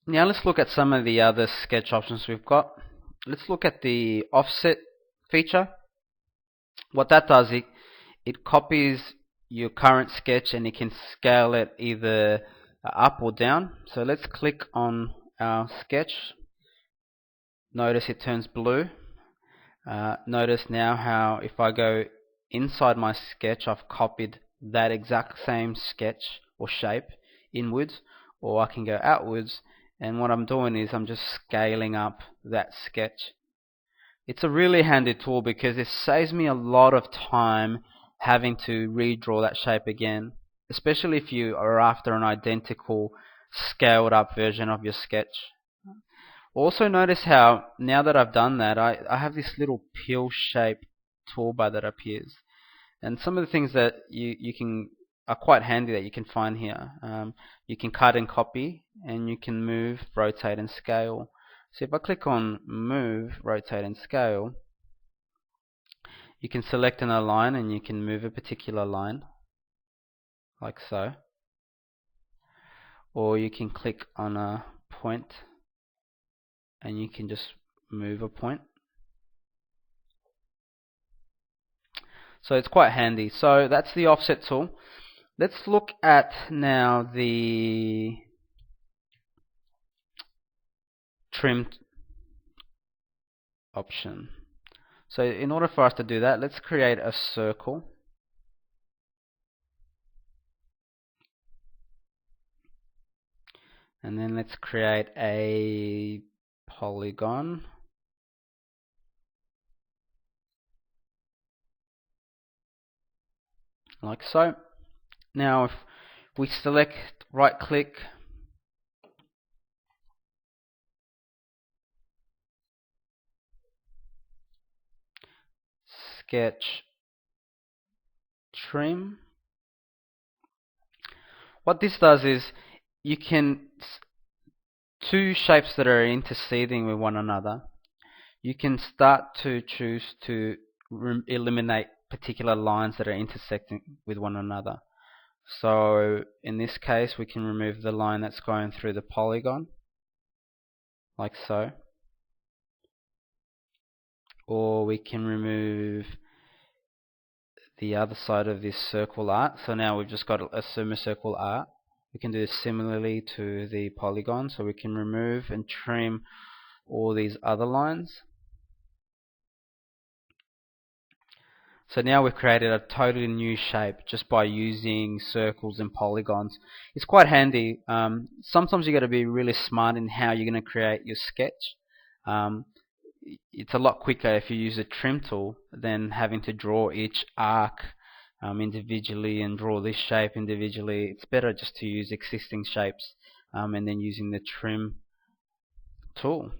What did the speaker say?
Now let's look at some of the other sketch options we've got. Let's look at the offset feature. What that does, it copies your current sketch and it can scale it either up or down. So let's click on our sketch. Notice it turns blue. Notice now how if I go inside my sketch, I've copied that exact same sketch or shape inwards, or I can go outwards, and what I'm doing is I'm just scaling up that sketch. It's a really handy tool because it saves me a lot of time having to redraw that shape again, especially if you are after an identical scaled up version of your sketch. Also notice how now that I've done that, I have this little pill shape toolbar that appears, and some of the things that you can are quite handy that you can find here. You can cut and copy, and you can move, rotate and scale. So if I click on move, rotate and scale, you can select an align and you can move a particular line like so, or you can click on a point and you can just move a point. So it's quite handy. So that's the offset tool. Let's look at now the trim option. So in order for us to do that, let's create a circle. And then let's create a polygon. Like so. Now if we select, right click, sketch, trim, what this does is you can, two shapes that are interceding with one another, you can start to choose to eliminate particular lines that are intersecting with one another. So in this case we can remove the line that's going through the polygon, like so, or we can remove the other side of this circle art. So now we've just got a semicircle art. We can do this similarly to the polygon, so we can remove and trim all these other lines. So now we've created a totally new shape just by using circles and polygons. It's quite handy. Sometimes you got to be really smart in how you're going to create your sketch. It's a lot quicker if you use a trim tool than having to draw each arc individually and draw this shape individually. It's better just to use existing shapes and then using the trim tool.